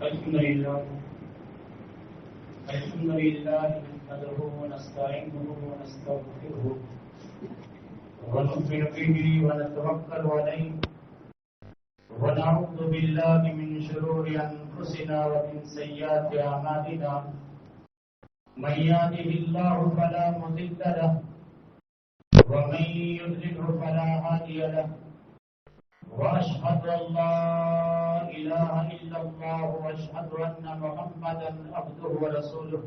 الحمد لله نحمده ونستعينه ونستغفره ونؤمن به ونتوكل عليه ونعوذ بالله من شرور أنفسنا ومن سيئات أعمالنا من يهده الله فلا مضل له ومن يضلله فلا هادي له وأشهد أن لا إله إلا الله وأشهد أن محمدا عبده ورسوله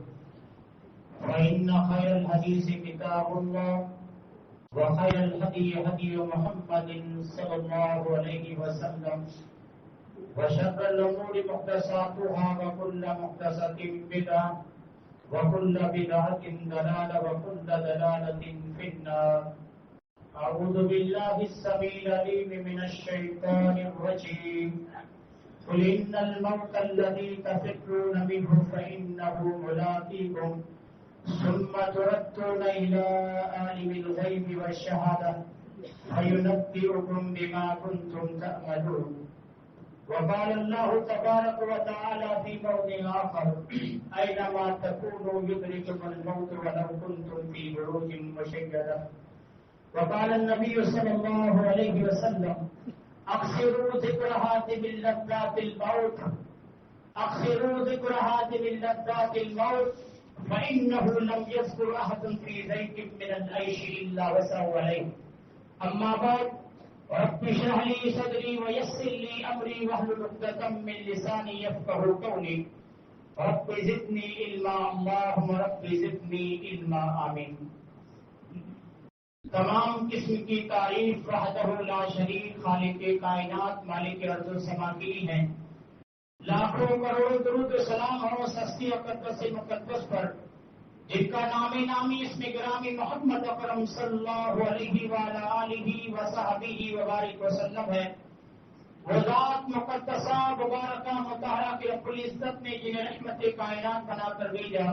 فإن خير الحديث كتاب الله وخير الهدي هدي محمد صلى الله عليه وسلم وشر الأمور محدثاتها وكل محدثة بدعة وكل بدعة ضلالة وكل ضلالة في النار. أعوذ بالله السميع العليم من الشيطان الرجيم. قل إن الموت الذي تفرون منه فإنه ملاقيكم ثم تردون إلى عالم الغيب والشهادة فينبئكم بما كنتم تعملون. وقال الله تبارك وتعالى في موضع آخر أينما تكونوا يدرككم الموت ولو كنتم في بروج مشيدة. وقال النبي صلى الله عليه وسلم أكثروا ذكر هاتف اللذات الموت أكثروا ذكر هاتف اللذات الموت فإنه لم يذكر أحد في ذيك من العيش إلا وسعه عليه. أما بعد رب اشرح لي صدري ويسر لي أمري واحلل عقدة من لساني يفقهوا قولي. رب زدني علما اللهم رب زدني علما آمين. تمام قسم کی تعریف وحدہ لا شریک خالق کائنات مالک ارض و سما کی ہے. لاکھوں کروڑوں درود و سلام ہو سستی اقدس مقدس پر جن کا نام نامی اسم گرامی محمد اکرم صلی اللہ علیہ وآلہ آلہ وصحبہ وبارک وسلم ہے. وہ ذات مقدسہ مبارکہ مطہرہ کے رب العزت نے جنہیں رحمت کائنات بنا کر بھیجا،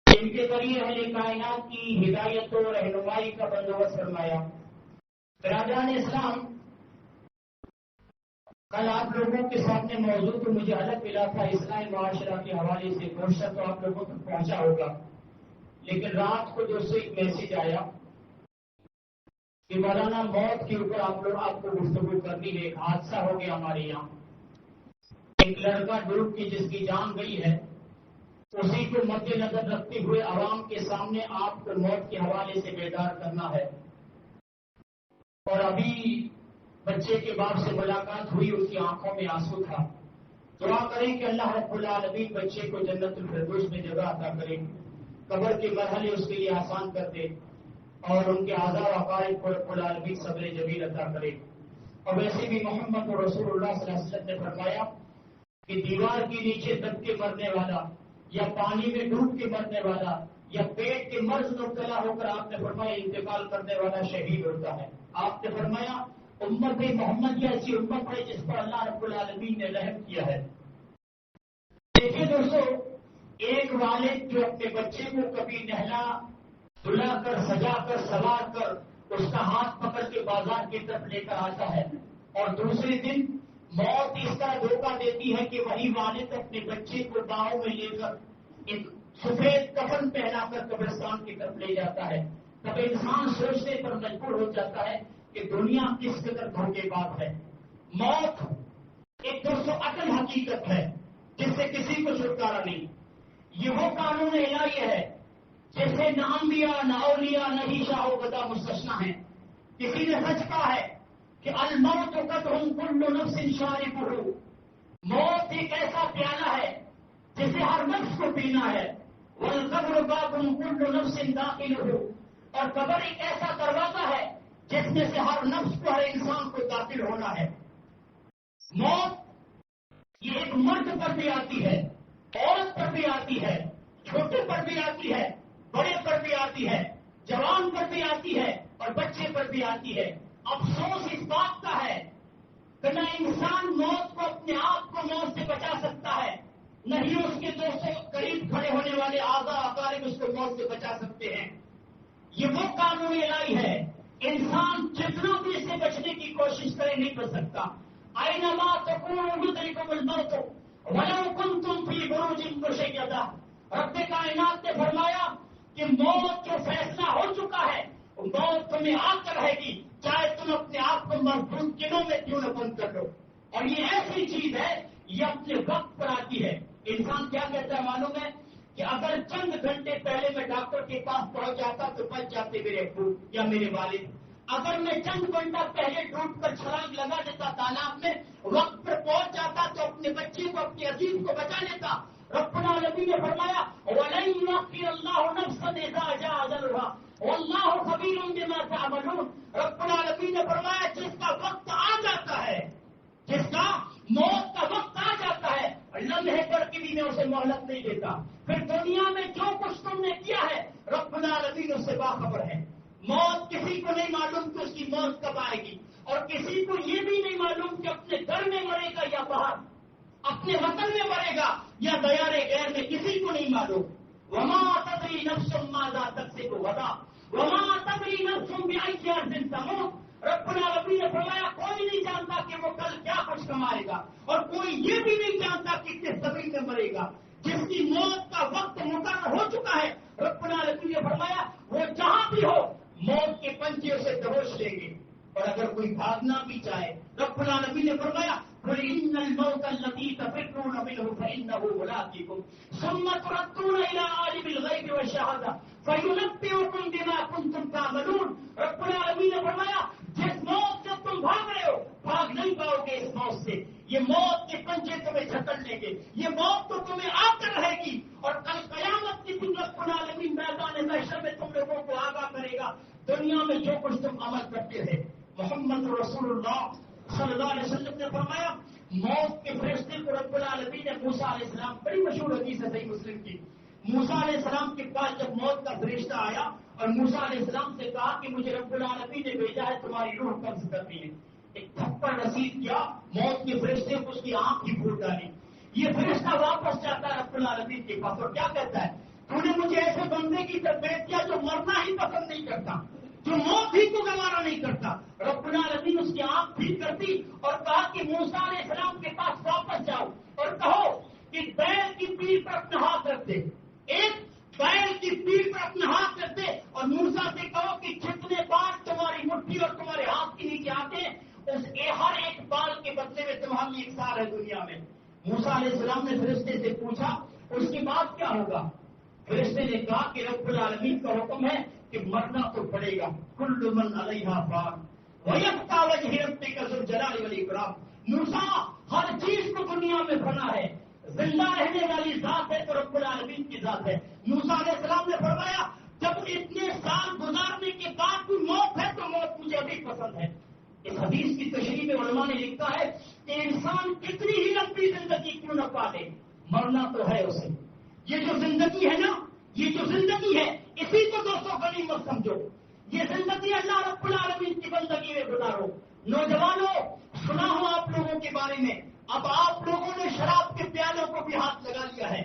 ان کے ذریعے اہل کائنات کی ہدایت و رہنمائی کا بندوبست فرمایا. برادران اسلام، کل آپ لوگوں کے سامنے موضوع تو مجھے الگ ملا تھا، اصلاح معاشرہ کے حوالے سے کوشش تو آپ لوگوں تک پہنچا ہوگا، لیکن رات کو دوستوں ایک میسج آیا کہ مولانا موت کے اوپر آپ کو گفتگو کرنی ہے. ایک حادثہ ہو گیا ہمارے یہاں، ایک لڑکا ڈوب کے جس کی جان گئی ہے، اسی کو مد نظر رکھتے ہوئے عوام کے سامنے آپ کو موت کے حوالے سے بیدار کرنا ہے. اور ابھی بچے کے باپ سے ملاقات ہوئی، ان کی آنکھوں میں آنسو تھا. دعا کریں کہ اللہ رب العالمین بچے کو جنت الفردوس میں جگہ عطا کرے، قبر کے مرحلے اس کے لیے آسان کر دے، اور ان کے اعضاء و عقائد کو رب العالمین صبر جمیل عطا کرے. اور ویسے بھی محمد رسول اللہ صلی اللہ علیہ وسلم نے فرمایا کہ دیوار کے نیچے دب کے مرنے والا، یا پانی میں ڈوب کے مرنے والا، یا پیٹ کے مرض مبتلا ہو کر آپ نے فرمایا انتقال کرنے والا شہید ہوتا ہے. آپ نے فرمایا امت محمد کی ایسی امت ہے جس پر اللہ رب العالمین نے رحم کیا ہے. دیکھیے دوستو، ایک والد جو اپنے بچے کو کبھی نہلا دھلا کر سجا کر سوار کر اس کا ہاتھ پکڑ کے بازار کی طرف لے کر آتا ہے، اور دوسرے دن موت اس طرح دھوکہ دیتی ہے کہ وہی والد اپنے بچے کو باہوں میں لے کر ایک سفید کفن پہنا کر قبرستان کی طرف لے جاتا ہے. تب انسان سوچنے پر مجبور ہو جاتا ہے کہ دنیا کس قدر دھوکے باز ہے. موت ایک دوستوں اٹل حقیقت ہے جس سے کسی کو چھٹکارا نہیں. یہ وہ قانون الہی ہے جیسے نہ انبیاء نہ اولیاء نہ ہی شاہ و گدا مستثنیٰ ہیں. کسی نے سچ کہا ہے کہ الموت قدحٌ کل نفس شاربہ، موت ایک ایسا پیالہ ہے جسے ہر نفس کو پینا ہے. والقبر باب کل نفس داخلہ، اور قبر ایک ایسا دروازہ ہے جس میں سے ہر نفس کو ہر انسان کو داخل ہونا ہے. موت یہ ایک مرد پر بھی آتی ہے، عورت پر بھی آتی ہے، چھوٹے پر بھی آتی ہے، بڑے پر بھی آتی ہے، جوان پر بھی آتی ہے اور بچے پر بھی آتی ہے. افسوس اس بات کا ہے کہ نہ انسان موت کو اپنے آپ کو موت سے بچا سکتا ہے، نہ ہی اس کے دوستوں قریب کھڑے ہونے والے اعضاء اقارب اس کو موت سے بچا سکتے ہیں. یہ وہ قانون الہی ہے، انسان جتنا بھی سے بچنے کی کوشش کرے نہیں بچ سکتا. اینما تکونوا یدرککم الموت، وَلَوْ كُنْتُمْ فِي بُرُوجٍ مُشَيَّدَةٍ، رب کائنات نے فرمایا کہ موت جو فیصلہ ہو چکا ہے موت تمہیں آ کر رہے گی، چاہے تم اپنے آپ کو محفوظ قلعوں میں کیوں نہ بند کر لو. اور یہ ایسی چیز ہے یہ اپنے وقت پر آتی ہے. انسان کیا کہتا ہے معلوم ہے کہ اگر چند گھنٹے پہلے میں ڈاکٹر کے پاس پہنچ جاتا تو بچ جاتے میرے ابو یا میرے والد. اگر میں چند گھنٹہ پہلے ڈوب کر چھلانگ لگا دیتا تالاب میں، وقت پر پہنچ جاتا تو اپنے بچے کو اپنے عزیز کو بچا لیتا. رب العالمین نے فرمایا وَلَن يُؤَخِّرَ اللَّهُ نَفْسًا إِذَا جَاءَ أَجَلُهَا وَاللَّهُ خَبِيرٌ بِمَا تَعْمَلُونَ. رب العالمین نے فرمایا جس کا وقت آ جاتا ہے، جس کا موت کا وقت آ جاتا ہے، لمحے پر کے بھی میں اسے مہلت نہیں دیتا. پھر دنیا میں جو کچھ تم نے کیا ہے رب العالمین اس سے باخبر ہے. موت کسی کو نہیں معلوم کہ اس کی موت کب آئے گی، اور کسی کو یہ بھی نہیں معلوم کہ اپنے گھر میں مرے گا یا باہر، اپنے وطن میں مرے گا یا دیار غیر میں، کسی کو نہیں معلوم. وما تدری نفس ماذا تکسب غدا وما تدری نفس بأي أرض تموت. رب العالمین نے فرمایا کوئی نہیں جانتا کہ وہ کل کیا کچھ کمائے گا، اور کوئی یہ بھی نہیں جانتا کہ کس زمین میں مرے گا. جس کی موت کا وقت مقرر ہو چکا ہے رب العالمین نے فرمایا وہ جہاں بھی ہو موت کے پنجے اسے دبوچ لیں گے. اور اگر کوئی بھاگنا بھی چاہے رب العالمین نے فرمایا قل ان الموت الذي تفرون منه فانه ملاقيكم ثم تردون الى عالم الغيب والشهاده فينبئكم بما كنتم تعملون. رب العالمین نے فرمایا جس موت سے تم بھاگ رہے ہو بھاگ نہیں پاؤ گے اس موت سے. یہ موت کے پنجے تمہیں جھکڑ لیں گے، یہ موت تو تمہیں آ کر رہے گی. اور کل قیامت کے دن رب العالمین میدان محشر میں تم لوگوں کو آگاہ کرے گا دنیا میں جو کچھ تم عمل کرتے تھے. محمد رسول اللہ صلی اللہ علیہ وسلم نے فرمایا موت کے فرشتے کو رب العالمین نے موسیٰ علیہ السلام، بڑی مشہور حدیث ہے صحیح مسلم کی، موسیٰ علیہ السلام کے پاس جب موت کا فرشتہ آیا اور موسیٰ علیہ السلام سے کہا کہ مجھے رب العالمین نے بھیجا ہے تمہاری روح قبض کرنی ہے، ایک تھپڑ رسید کیا موت کے فرشتے کو، اس کی آنکھ ہی پھوٹ ڈالی. یہ فرشتہ واپس جاتا ہے رب العالمین کے پاس اور کیا کہتا ہے تو نے مجھے ایسے بندے کی تربیت کیا جو مرنا ہی پسند نہیں کرتا، جو موت ہی کو گوارا نہیں کرتا. رب العالمین اس کی آنکھ ٹھیک کرتی اور کہا کہ موسیٰ علیہ السلام کے پاس واپس جاؤ اور کہو کہ بیل کی پیٹھ پر اپنا ہاتھ رکھ دے، ایک بیل کی پیٹھ پر اپنا ہاتھ رکھ دے اور موسیٰ سے کہو کہ جتنے بال تمہاری مٹھی اور تمہارے ہاتھ کے نیچے آتے ہیں اس ہر ایک بال کے بدلے میں تمہاری ایک سال ہے دنیا میں. موسیٰ علیہ السلام نے فرشتے سے پوچھا اس کے بعد کیا ہوگا؟ فرشتے نے کہا کہ رب العالمین کا حکم ہے کہ مرنا تو پڑے گا. کل من علیہا فان ویبقی وجہ ربک ذو الجلال والاکرام. موسیٰ ہر چیز کو دنیا میں بنا ہے، زندہ رہنے والی ذات ہے تو رب العالمین کی ذات ہے. موسیٰ علیہ السلام نے فرمایا جب اتنے سال گزارنے کے بعد بھی موت ہے تو موت مجھے ابھی پسند ہے. اس حدیث کی تشریح میں علماء نے لکھا ہے کہ انسان کتنی ہی لمبی زندگی کیوں نہ پالے مرنا تو ہے اسے. یہ جو زندگی ہے نا، یہ جو زندگی ہے اسی کو دوستوں غنیمت سمجھو. یہ زندگی اللہ رب العالمین کی بندگی میں گزارو. نوجوانوں سنا ہو آپ لوگوں کے بارے میں، اب آپ لوگوں نے شراب کے پیالوں کو بھی ہاتھ لگا لیا ہے،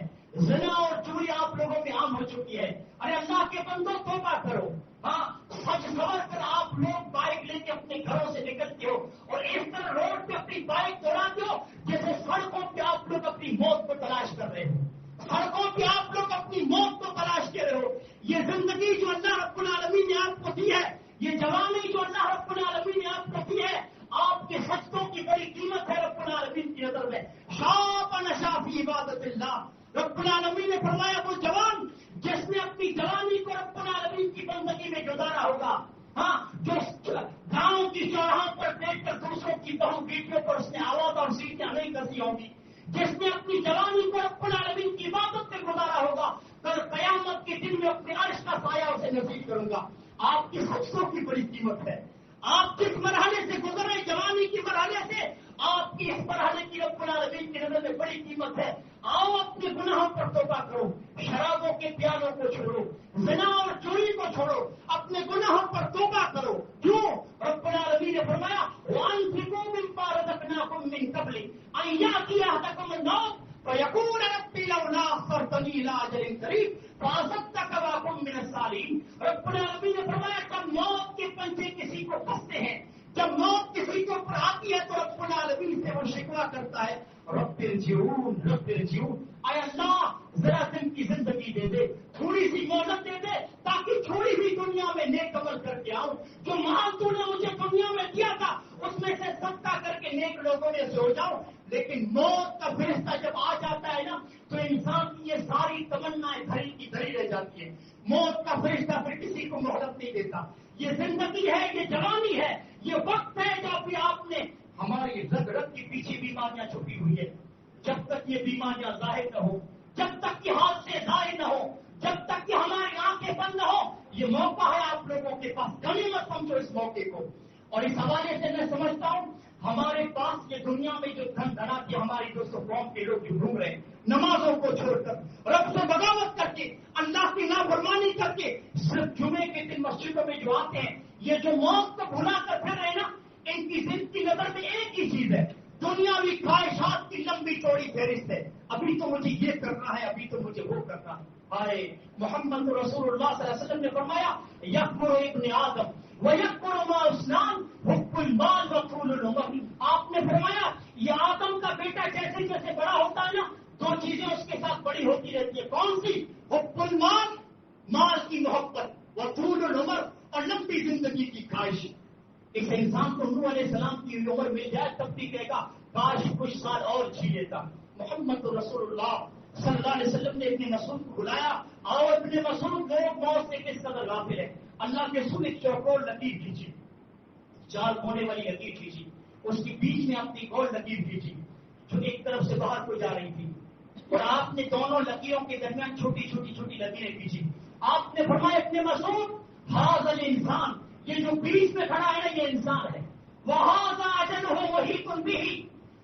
زنا اور چوری آپ لوگوں میں عام ہو چکی ہے. ارے اللہ کے بندوں توبہ کرو. ہاں سچ سور کر آپ لوگ بائک لے کے اپنے گھروں سے نکلتے ہو اور اس طرح روڈ پہ اپنی بائک دوڑاتے ہو جیسے سڑکوں پہ آپ لوگ اپنی موت کو تلاش کر رہے ہو. سڑکوں پہ آپ لوگ اپنی موت کو تلاش کر رہے ہو. یہ زندگی جو اللہ رب العالمین نے آپ کو دی ہے، یہ جوانی جو اللہ رب العالمین نے آپ کو دی ہے، آپ کے سجدوں کی بڑی قیمت ہے رب العالمین کی نظر میں. شاب نشا فی عبادت اللہ. رب العالمین نے فرمایا وہ جوان جس نے اپنی جوانی کو رب العالمین کی بندگی میں گزارا ہوگا، ہاں جو گاؤں کی چوراہوں پر دیکھ کر دوسروں کی بہو بیٹیوں پر اس نے آواز اور سیٹیاں نہیں کسی ہوں گی، جس نے اپنی جوانی کو رب العالمین کی عبادت میں گزارا ہوگا، کل قیامت کے دن میں اپنے عرش کا سایہ اسے نصیب کروں گا. آپ کی سجدوں کی بڑی قیمت ہے. آپ جس مرحلے سے گزرے جوانی کے مرحلے سے، آپ کی اس مرحلے کی رب العالمین کی نظر میں بڑی قیمت ہے. آؤ اپنے گناہوں پر توبہ کرو، شرابوں کے پیالوں کو چھوڑو، زنا اور چوری کو چھوڑو، اپنے گناہوں پر توبہ کرو. کیوں؟ رب العالمین نے فرمایا وَأَنفِقُوا مِمَّا رَزَقْنَاكُم مِّن قَبْلِ أَن يَأْتِيَ أَحَدَكُمُ الْمَوْتُ فَيَقُولَ رَبِّ لَوْلَا أَخَّرْتَنِي إِلَىٰ أَجَلٍ قَرِيبٍ فَأَصَدَّقَ وَأَكُن مِّنَ الصَّالِحِينَ. رب العالمین نے فرمایا جب موت کے پنجے کسی کو پھنستے ہیں، جب موت کسی کے اوپر آتی ہے تو رب العالمین سے وہ شکوہ کرتا ہے رب اے اللہ ذرا دن کی زندگی دے دے، تھوڑی سی مہلت دے دے تاکہ تھوڑی سی دنیا میں نیک عمل کر کے آؤں. جو مال تو نے مجھے دنیا میں دیا تھا اس میں سے صدقہ کر کے نیک لوگوں میں سے ہو جاؤں. لیکن موت کا فرشتہ جب آ جاتا ہے نا تو انسان کی یہ ساری تمنائیں دھری کی دھری رہ جاتی ہیں. موت کا فرشتہ پھر کسی کو مہلت نہیں دیتا. یہ زندگی ہے، یہ جوانی ہے، یہ وقت ہے جو ابھی آپ نے ہماری رگ رگ کے پیچھے بیماریاں چھپی ہوئی ہے. جب تک یہ بیماریاں ظاہر نہ ہو، جب تک کہ ہاتھ سے ظاہر نہ ہو، جب تک کہ ہماری آنکھیں بند نہ ہو، یہ موقع ہے آپ لوگوں کے پاس. کمی مت سمجھو اس موقع کو. اور اس حوالے سے میں سمجھتا ہوں ہمارے پاس یہ دنیا میں جو دھن دھنا کے ہماری دوستوں قوم کے لوگ جو گھوم رہے ہیں نمازوں کو چھوڑ کر، رب سے بغاوت کر کے، اللہ کی نافرمانی کر کے، صرف جمعے کے دن مسجدوں میں جو آتے ہیں، یہ جو موت کو بھلا کر پھر رہے نا، ان کی زندگی نظر میں ایک ہی چیز ہے، دنیاوی خواہشات کی لمبی چوڑی فہرست ہے. ابھی تو مجھے یہ کرنا ہے، ابھی تو مجھے وہ کرنا ہے. آئے محمد رسول اللہ صلی اللہ علیہ وسلم نے فرمایا یکفر ابن آدم ویکفر ما اسنان حب المال وطول العمر. آپ نے فرمایا یہ آدم کا بیٹا جیسے جیسے بڑا ہوتا ہے نا، دو چیزیں اس کے ساتھ بڑی ہوتی رہتی ہے. کون سی؟ حب المال، مال کی محبت، وطول العمر، اور لمبی زندگی کی خواہش. اس انسان کو نوح علیہ السلام کی عمر مل جائے تب بھی کہے گا کاش کچھ سال اور جی لیتا. محمد رسول اللہ صلی اللہ علیہ وسلم نے ابن مسعود کو بلایا، آؤ ابن مسعود لوگ موت سے کس قدر غافل ہے. اللہ کے رسول ایک چوکور لکیر کھینچی، چار کونے والی لکیر کھینچی، اس کے بیچ میں اپنی گول لکیر کھینچی جو ایک طرف سے باہر کو جا رہی تھی، اور آپ نے دونوں لکیروں کے درمیان چھوٹی چھوٹی چھوٹی لکیریں کھینچی. آپ نے فرمایا ابن مسعود حاضر انسان، یہ جو بیچ میں کھڑا ہے نا یہ انسان ہے. وہاذا اجل ہو وہی تم بھی،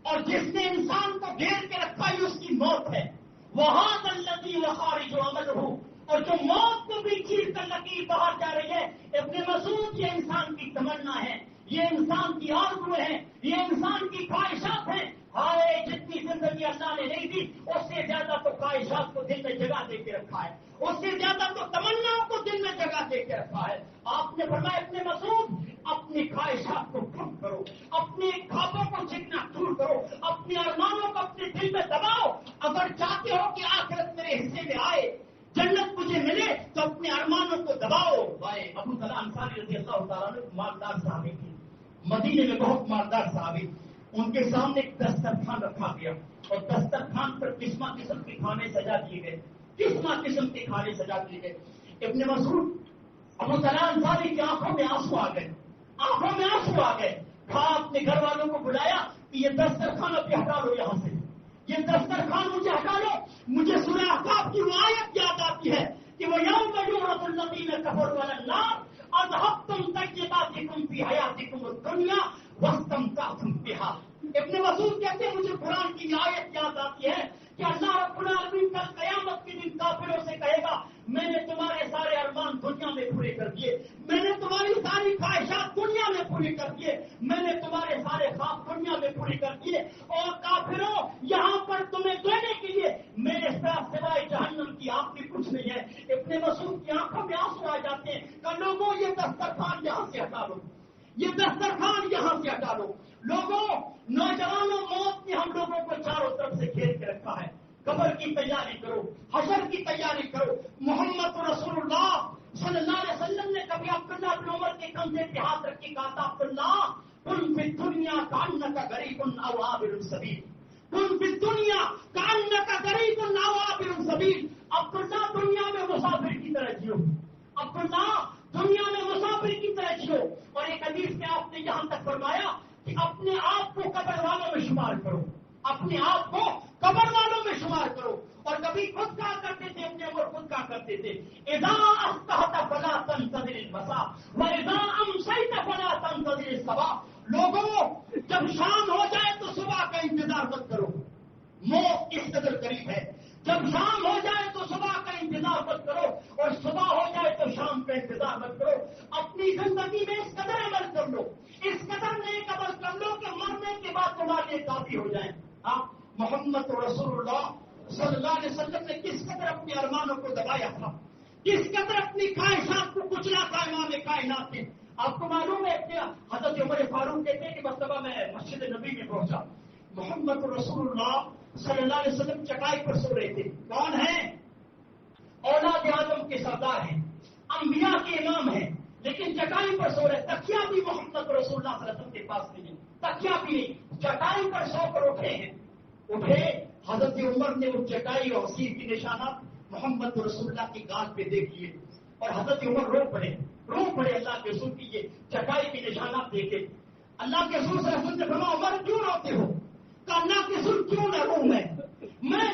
اور جس نے انسان کو گھیر کے رکھا ہے اس کی موت ہے. وہاذا الذی وخارج عمل ہو، اور جو موت کو بھی چیر کر لکیر باہر جا رہی ہے. ابن مسعود یہ انسان کی تمنا ہے، یہ انسان کی آرزو ہے، یہ انسان کی خواہشات ہیں. ہائے جتنی زندگی اللہ نے نہیں دی اس سے زیادہ تو خواہشات کو دل میں جگہ دے کے رکھا ہے، اس سے زیادہ تو تمناؤں کو دل میں جگہ دے کے رکھا ہے. آپ نے فرمایا ابن مسعود اپنی خواہشات کو کم کرو، اپنے خوابوں کو جتنا دور کرو، اپنے ارمانوں کو اپنے دل میں دباؤ. اگر چاہتے ہو کہ آخرت میرے حصے میں آئے، جنت مجھے ملے، تو اپنے ارمانوں کو دباؤ. بھائی ابو طلحہ انصاری رضی اللہ تعالیٰ عنہ مالدار صحابی تھے، مدینے میں بہت مالدار صحابی. ان کے سامنے ایک دسترخوان رکھا گیا اور دسترخوان پر قسم قسم کے کھانے سجا دیے گئے، قسم قسم کے کھانے سجا دیے گئے. ابن مسعود ابو طلحہ انصاری کی آنکھوں میں آنسو آ گئے، آنکھوں میں آنسو آ گئے. کہا اپنے گھر والوں کو بلایا کہ یہ دسترخوان اب ہٹا لو یہاں سے، یہ دسترخوان مجھے ہٹا لو. مجھے سورہ احقاف کی وہ آیت یاد آتی ہے کہ وہ یوم یعرض الذین کفروا علی النار اذهبتم طیباتکم فی حیاتکم الدنیا واستمتعتم بها. ابن مسعود کہتے ہیں مجھے قرآن کی آیت یاد آتی ہے کہ اللہ رب العالمین کل قیامت کے دن کافروں سے کہے گا میں نے تمہارے سارے ارمان دنیا میں پورے کر دیے، میں نے تمہاری ساری خواہشات دنیا میں پوری کر دیے، میں نے تمہارے سارے خواب دنیا میں پوری کر دیے، اور کافروں یہاں پر تمہیں دینے کے لیے میرے ساتھ سوائے جہنم کی آگ بھی کچھ نہیں ہے. ابن مسعود کی آنکھوں میں آنسو آ جاتے ہیں کہ لوگوں یہ دسترخوان یہاں سے ہٹا لو، یہ دسترخوان یہاں سے ہٹا لو. لوگوں، نوجوانوں، موت نے ہم لوگوں کو چاروں طرف سے گھیر کے رکھا ہے. قبر کی تیاری کرو، حشر کی تیاری کرو. محمد رسول اللہ صلی اللہ علیہ وسلم نے کبھی عبداللہ بن عمر کے کندھے پہ ہاتھ رکھ کے کہا تھا عبداللہ کن فی الدنیا کانک غریب او عابر السبیل، کن فی الدنیا کانک غریب او عابر السبیل. عبداللہ دنیا میں مسافر کی طرح جیو، عبداللہ دنیا میں مسافر کی طرح جیو. اور ایک حدیث میں آپ نے یہاں تک فرمایا کہ اپنے آپ کو قبر والوں میں شمار کرو، اپنے آپ کو قبر والوں میں شمار کرو. اور کبھی خود کہا کرتے تھے، اپنے عمر خود کہا کرتے تھے اذا اصبحت فلا تنتظر المساء واذا امسيت فلا تنتظر الصباح. لوگوں جب شام ہو جائے تو صبح کا انتظار مت کرو، موت اس قدر قریب ہے. جب شام ہو جائے تو صبح کا انتظار مت کرو، اور صبح ہو جائے تو شام کا انتظار مت کرو. اپنی زندگی میں اس قدر عمل کر لو، اس قدر نیک عمل کر لو کہ مرنے کے بعد تمہارے لیے کافی ہو جائیں. ہاں محمد رسول اللہ صلی اللہ علیہ وسلم نے کس قدر اپنے ارمانوں کو دبایا تھا، کس قدر اپنی خواہشات کو کچلا تھا امام کائنات نے. آپ کو معلوم ہے کہ حضرت عمر فاروق کہتے ہیں کہ مرتبہ میں مسجد نبی میں پہنچا، محمد رسول اللہ صلی اللہ علیہ وسلم چٹائی پر سو رہے تھے. کون ہیں؟ اولاد آدم کے سردار ہیں، انبیاء کے امام ہیں، لیکن چٹائی پر سو رہے. تکیا بھی محمد رسول اللہ صلی اللہ علیہ وسلم کے پاس نہیں ہے، تکیا بھی نہیں، چٹائی پر سو کر اٹھے ہیں. اٹھے، حضرت عمر نے وہ چٹائی اور سیر کی نشانات محمد رسول اللہ کی گال پہ دیکھ لیے اور حضرت عمر رو پڑے اللہ کے رسول کی یہ چٹائی کی نشانات دیکھے. اللہ کے رسول صلی اللہ علیہ وسلم نے فرمایا عمر کیوں روتے ہو؟ کہ اللہ کے رسول کیوں نہ روں میں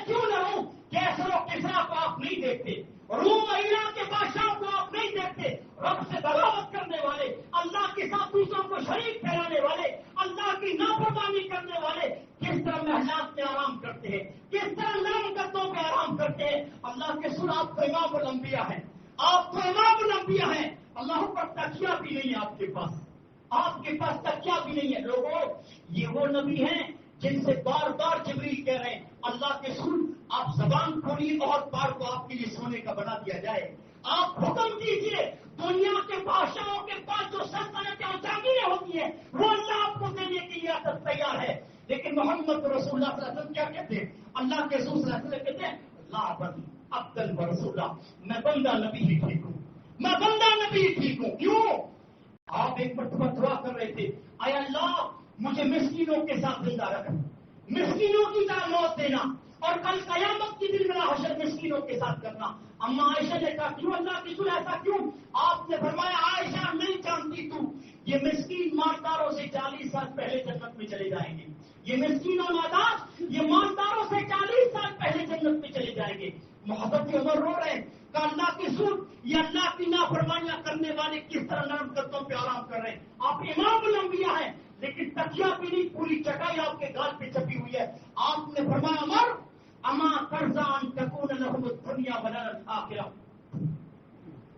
کیوں نہ روں؟ کیسر و کسرا کو آپ نہیں دیکھتے، روم ایران کے بادشاہ کو آپ نہیں دیکھتے، رب سے بغاوت کرنے والے، اللہ کے ساتھ دوسروں کو شریک ٹھہرانے والے، اللہ کی نافرمانی کرنے والے کس طرح محلات میں آرام کرتے ہیں، کس طرح نرم قدوں پہ آرام کرتے ہیں. اللہ کے سر آپ تو امام الانبیاء ہیں، آپ تو امام الانبیاء ہیں. اللہ پر تکیہ بھی نہیں ہے آپ کے پاس تکیہ بھی نہیں ہے. لوگوں، یہ وہ نبی ہیں جن سے بار بار جبریل کہہ رہے ہیں اللہ کے سن آپ زبان کھولیے اور پار کو آپ کے لیے سونے کا بنا دیا جائے. آپ حکم دیجئے، دنیا کے بادشاہوں کے پاس جو سلطنتیں اور جاگیریں ہوتی ہیں وہ اللہ آپ کو دینے کی ریاست تیار ہے. لیکن محمد رسول اللہ صلی اللہ علیہ وسلم کیا کہتے ہیں؟ اللہ کے رسول صلی اللہ علیہ وسلم کہتے ہیں لا بن عبدل ورسولہ، میں بندہ نبی ہی ٹھیک ہوں، میں بندہ نبی ہی ٹھیک ہوں. کیوں؟ آپ ایک مرتبہ دعا کر رہے تھے، اے اللہ مجھے مسکینوں کے ساتھ زندہ رکھ، مسکینوں کی طرح موت دینا اور کل قیامت کے دن میرا حشر مسکینوں کے ساتھ کرنا. اما عائشہ نے کہا کیوں اللہ کی رسول ایسا کیوں؟ آپ نے فرمایا عائشہ نہیں جانتی تو یہ مسکین مالداروں سے 40 سال پہلے جنت میں چلے جائیں گے، یہ مسکین و نادار یہ مالداروں سے 40 سال پہلے جنت میں چلے جائیں گے. محبت عمر رو رہے ہیں کہ اللہ کی رسول یہ اللہ کی نافرمانیاں کرنے والے کس طرح نرم قدموں پہ آرام کر رہے ہیں. آپ امام الانبیاء ہیں لیکن تکیہ بھی نہیں، پوری چٹائی آپ کے گال پہ چھپی ہوئی ہے. آپ نے فرمایا عمر اما قرضان تکون لهم الدنیا ولنا الاخرہ.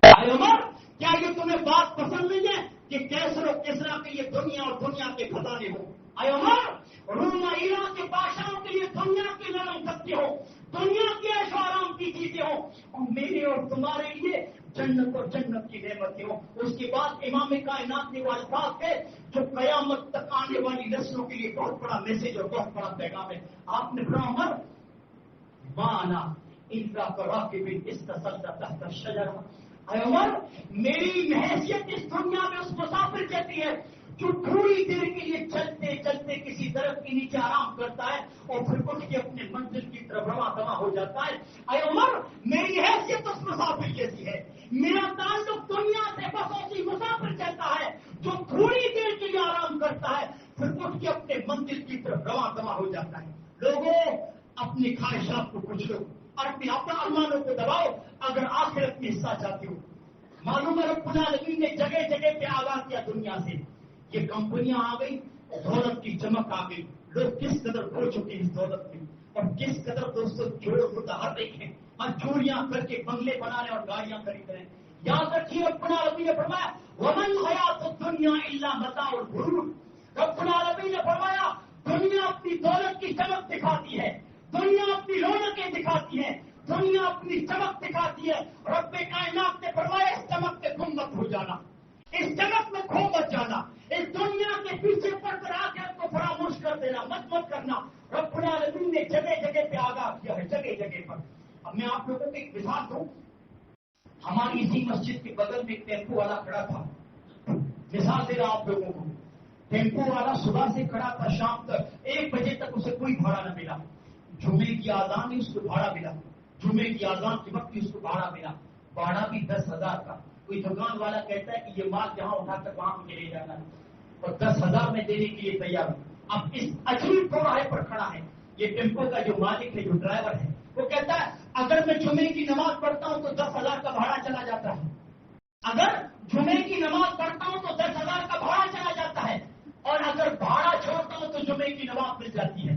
اے عمر کیا یہ تمہیں بات پسند نہیں ہے کہ کیسر و کسرا کے یہ دنیا اور دنیا کے خزانے ہو؟ اے عمر روم ایران کے بادشاہوں کے لیے دنیا کے نرم قدے ہو، دنیا کے عیش و آرام کی چیزیں ہوں، اور میرے اور تمہارے لیے جنت اور جنت کی نعمتیں ہوں. اس کے بعد امام کائنات نے وہ الفاظ ہے جو قیامت تک آنے والی نسلوں کے لیے بہت بڑا میسج اور بہت بڑا پیغام ہے. آپ نے فرمایا عمر مانا الا کراکب استظل تحت الشجرہ. اے عمر میری حیثیت اس دنیا میں اس مسافر کہتی ہے جو تھوڑی دیر کے لیے چلتے چلتے کسی درخت کے نیچے آرام کرتا ہے اور پھر اٹھ کے اپنے منزل کی طرف رواں دواں ہو جاتا ہے. اے عمر میری حیثیت اس مسافر جیسی ہے، میرا تعلق دنیا سے بس اسی مسافر چلتا ہے جو تھوڑی دیر کے لیے آرام کرتا ہے پھر اٹھ کے اپنے منزل کی طرف رواں دواں ہو جاتا ہے. لوگوں اپنی خواہشات کو کچھ لو اور اپنے ارمانوں کو دباؤ اگر آخرت میں حصہ چاہتے ہو. معلوم ہے رب العالمین نے جگہ جگہ پہ آغاز کیا دنیا سے، یہ کمپنیاں آ گئی، دولت کی چمک آ گئی، لوگ کس قدر کھو چکے ہیں اس دولت میں اور کس قدر دوستوں جوڑ متحرک ہیں اور چوریاں کر کے بنگلے بنا رہے اور گاڑیاں خرید رہے ہیں. یاد رکھیے رب العالمین نے فرمایا ومن الحیات الدنیا الا متاع الغرور. رب العالمین نے فرمایا دنیا اپنی دولت کی چمک دکھاتی ہے، دنیا اپنی رونقیں دکھاتی ہے، دنیا اپنی چمک دکھاتی ہے. رب کائنات نے فرمایا اس چمک میں گم مت ہو جانا، اس چمک میں کھو مت جانا، اس دنیا کے پیچھے پڑ کر آخرت کو فراموش کر دینا مت کرنا. رب العالمین نے جگہ جگہ پہ آگاہ کیا ہے، جگہ جگہ پر. اب میں آپ لوگوں کو ایک مثال دوں. ہماری اسی مسجد کے بغل میں ایک ٹیمپو والا کھڑا تھا. مثال دے رہا آپ لوگوں کو. ٹیمپو والا صبح سے کھڑا تھا، شام تک 1 بجے تک اسے کوئی بھاڑا نہ ملا. جمعے کی آزان میں اس کو بھاڑا ملا، جمعے کی آزان کے وقت اس کو بھاڑا ملا، بھاڑا بھی 10,000 کا. کوئی دکان والا کہتا ہے کہ یہ مال جہاں اٹھا کر وہاں مجھے لے جانا ہے اور 10,000 میں دینے کے لیے تیار ہوں. اب اس عجیب چوراہے پر کھڑا ہے یہ ٹیمپو کا جو مالک ہے، جو ڈرائیور ہے، وہ کہتا ہے اگر میں جمعے کی نماز پڑھتا ہوں تو 10,000 کا بھاڑا چلا جاتا ہے، اگر جمعے کی نماز پڑھتا ہوں تو 10,000 کا بھاڑا چلا جاتا ہے، اور اگر بھاڑا چھوڑتا ہوں تو جمعے کی نماز مل جاتی ہے.